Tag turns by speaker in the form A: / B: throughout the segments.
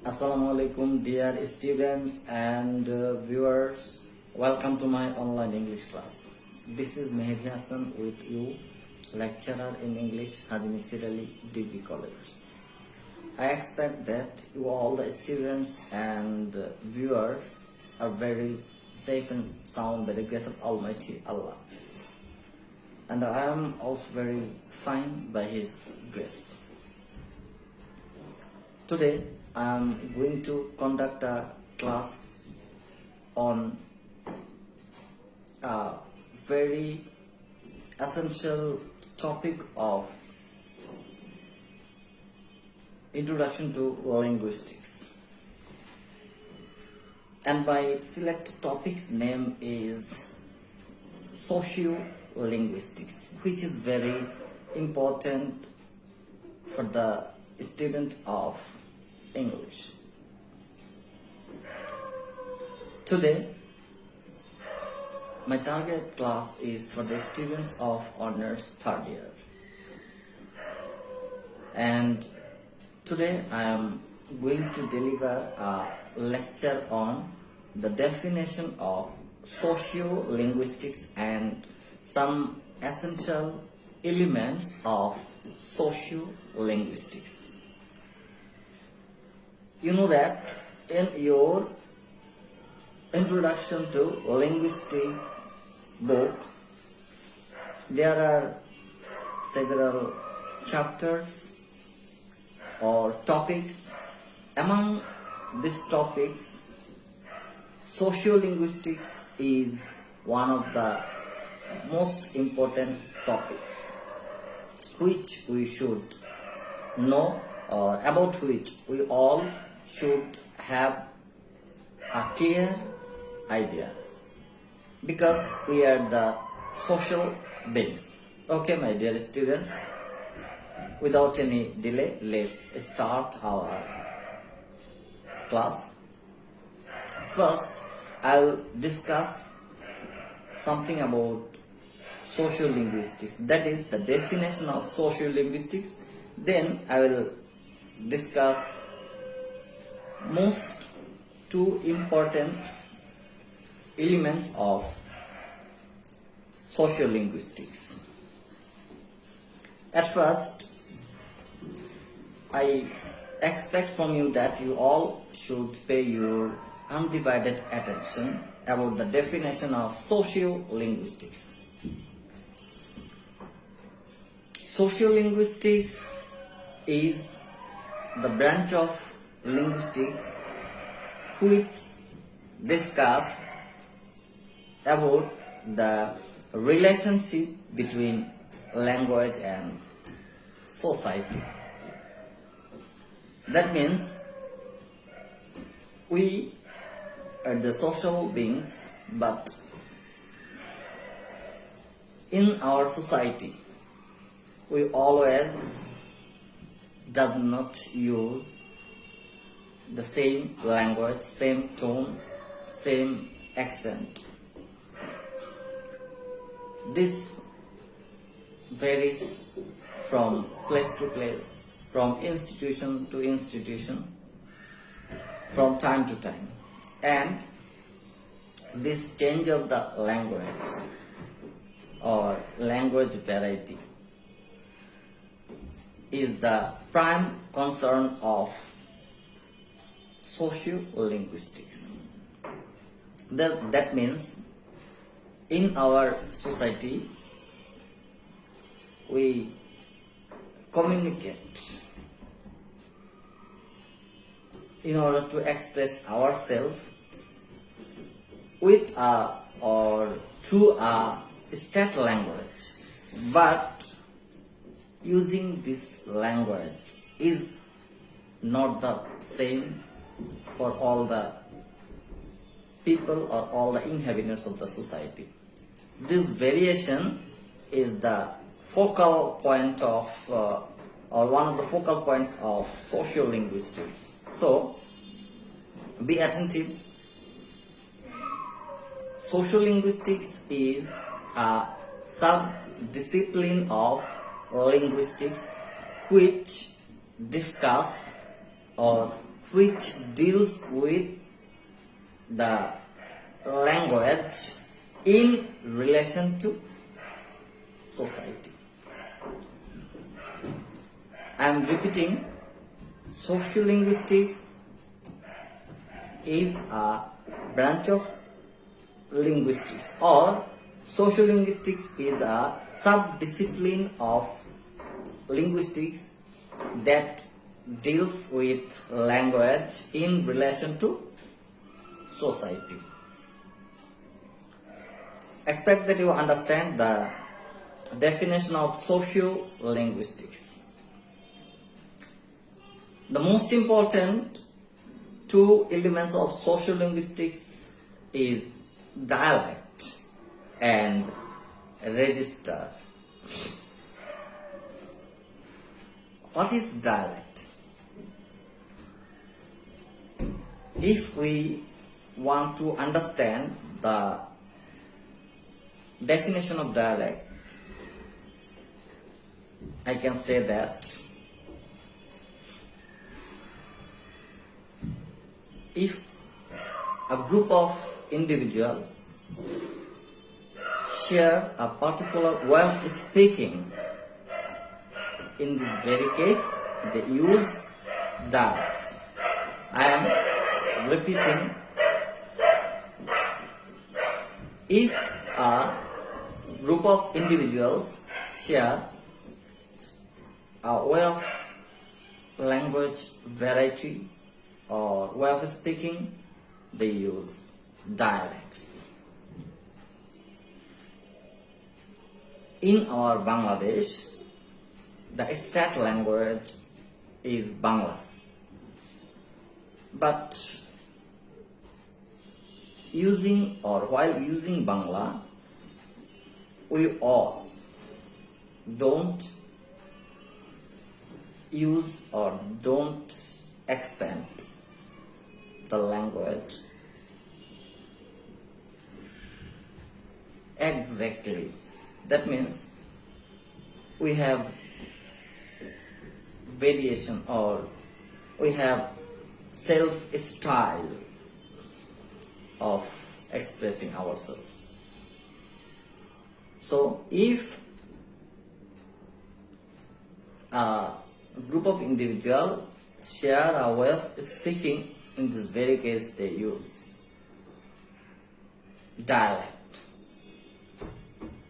A: Assalamualaikum dear students and viewers. Welcome to my online English class. This is Mehdi Hassan with you, lecturer in English, Hajmi Sirali Degree College. I expect that you all the students and viewers are very safe and sound by the grace of Almighty Allah. And I am also very fine by His grace. Today I am going to conduct a class on a very essential topic of introduction to linguistics. And my select topic's name is Sociolinguistics, which is very important for the student of English. Today, my target class is for the students of honors third year. And today I am going to deliver a lecture on the definition of sociolinguistics and some essential elements of sociolinguistics. You know that in your introduction to linguistic book, there are several chapters or topics. Among these topics, sociolinguistics is one of the most important topics which we should know, or about which we all should have a clear idea, because we are the social beings. Okay, my dear students, without any delay, let's start our class. First, I'll discuss something about sociolinguistics, that is the definition of sociolinguistics. Then I will discuss most two important elements of sociolinguistics. At first, I expect from you that you all should pay your undivided attention about the definition of sociolinguistics. Sociolinguistics is the branch of linguistics which discuss about the relationship between language and society. That means we are the social beings, but in our society we always does not use the same language, same tone, same accent. This varies from place to place, from institution to institution, from time to time. And this change of the language or language variety is the prime concern of sociolinguistics. That means in our society we communicate in order to express ourselves with a or through a state language, but using this language is not the same for all the people or all the inhabitants of the society. This variation is the focal point of or one of the focal points of sociolinguistics. So be attentive. Sociolinguistics is a sub-discipline of linguistics which discuss or which deals with the language in relation to society. I am repeating, sociolinguistics is a branch of linguistics, or sociolinguistics is a sub-discipline of linguistics that deals with language in relation to society. Expect that you understand the definition of sociolinguistics. The most important two elements of sociolinguistics is dialect and register. What is dialect? If we want to understand the definition of dialect, I can say that if a group of individuals share a particular way of speaking, in this very case they use dialect. I am repeating, if a group of individuals share a way of language variety or way of speaking, they use dialects. In our Bangladesh, the state language is Bangla. But while using Bangla, we all don't use or don't accent the language exactly. That means we have variation, or we have self-style of expressing ourselves. So if a group of individuals share a way of speaking, in this very case they use dialect.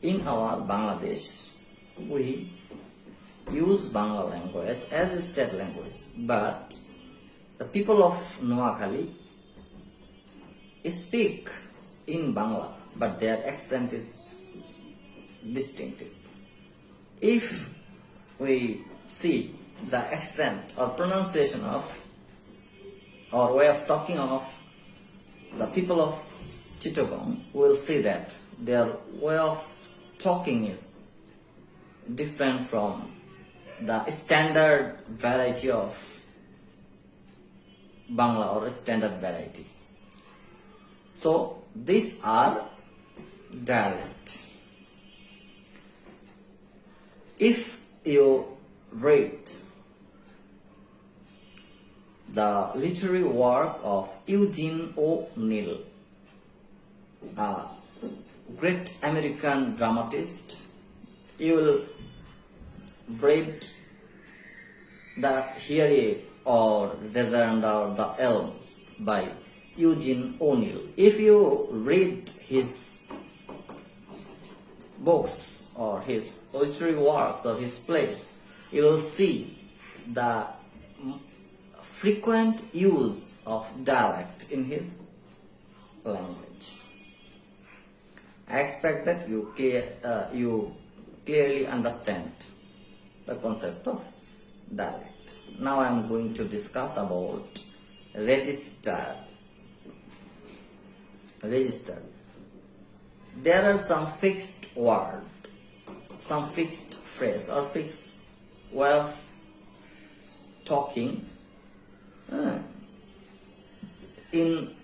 A: In our Bangladesh, we use Bangla language as a state language, but the people of Noakhali speak in Bangla, but their accent is distinctive. If we see the accent or pronunciation of or way of talking of the people of Chittagong, we will see that their way of talking is different from the standard variety of Bangla or standard variety. So these are dialect. If you read the literary work of Eugene O'Neill, a great American dramatist, you will read the Here or Desire Under the Elms by Eugene O'Neill. If you read his books or his literary works or his plays, you will see the frequent use of dialect in his language. I expect that you clearly understand the concept of dialect. Now I am going to discuss about register. Register. There are some fixed word, some fixed phrase or fixed way of talking in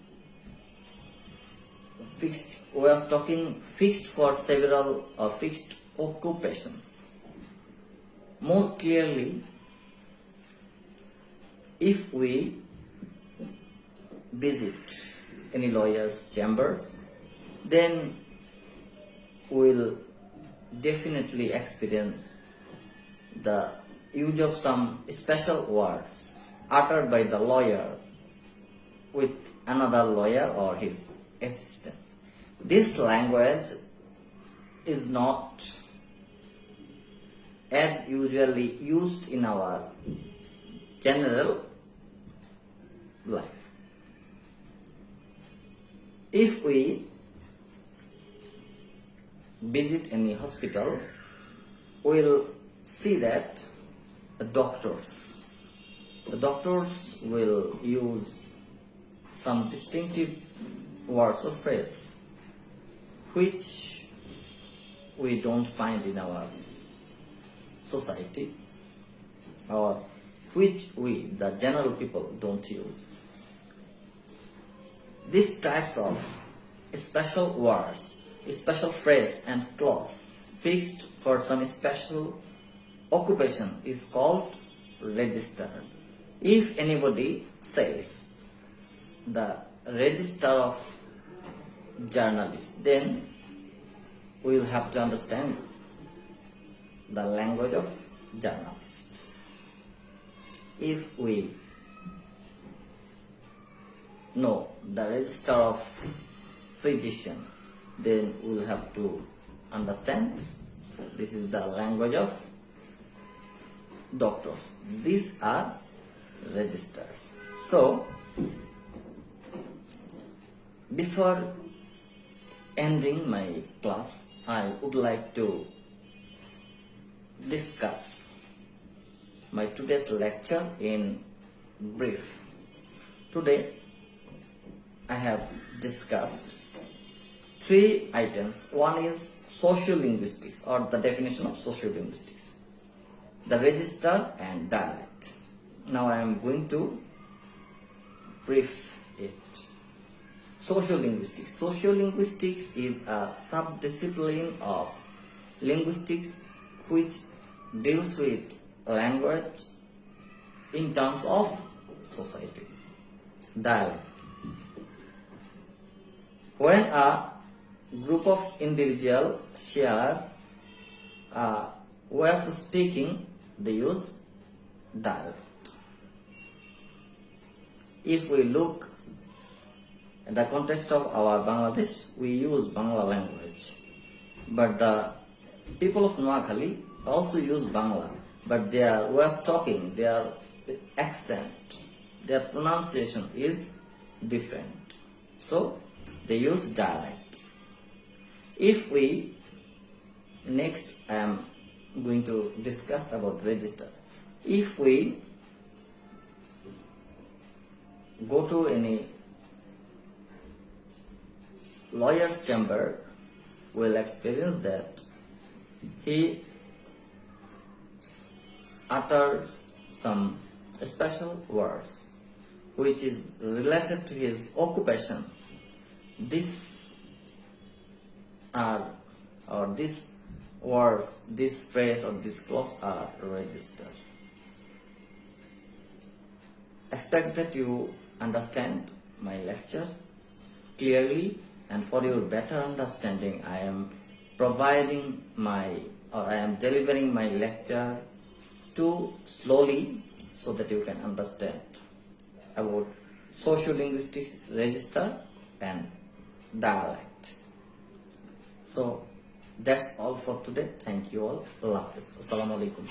A: fixed way of talking, fixed for several or fixed occupations. More clearly, if we visit any lawyer's chambers, then we'll definitely experience the use of some special words uttered by the lawyer with another lawyer or his assistants. This language is not as usually used in our general life. If we visit any hospital, we'll see that the doctors will use some distinctive words or phrase which we don't find in our society, or which we, the general people, don't use. These types of special words, special phrase and clause fixed for some special occupation is called register. If anybody says the register of journalists, then we will have to understand the language of journalists. If we know the register of physician, then we will have to understand this is the language of doctors. These are registers. So, before ending my class, I would like to discuss my today's lecture in brief. Today, I have discussed 3 items. One is sociolinguistics, or the definition of sociolinguistics, the register and dialect. Now I am going to brief it. Sociolinguistics. Sociolinguistics is a subdiscipline of linguistics which deals with language in terms of society. Dialect. When a group of individuals share a way of speaking, they use dialect. If we look at the context of our Bangladesh, we use Bangla language. But the people of Noakhali also use Bangla, but their way of talking, their accent, their pronunciation is different. So they use dialect. If we, next I am going to discuss about register. If we go to any lawyer's chamber, we'll experience that he utters some special words which is related to his occupation. These are, or these words, this phrase or this clause are registered. Expect that you understand my lecture clearly, and for your better understanding, I am providing I am delivering my lecture too slowly so that you can understand about sociolinguistics, register and dialect. So that's all for today. Thank you all. Allah Hafiz. Assalamu alaikum.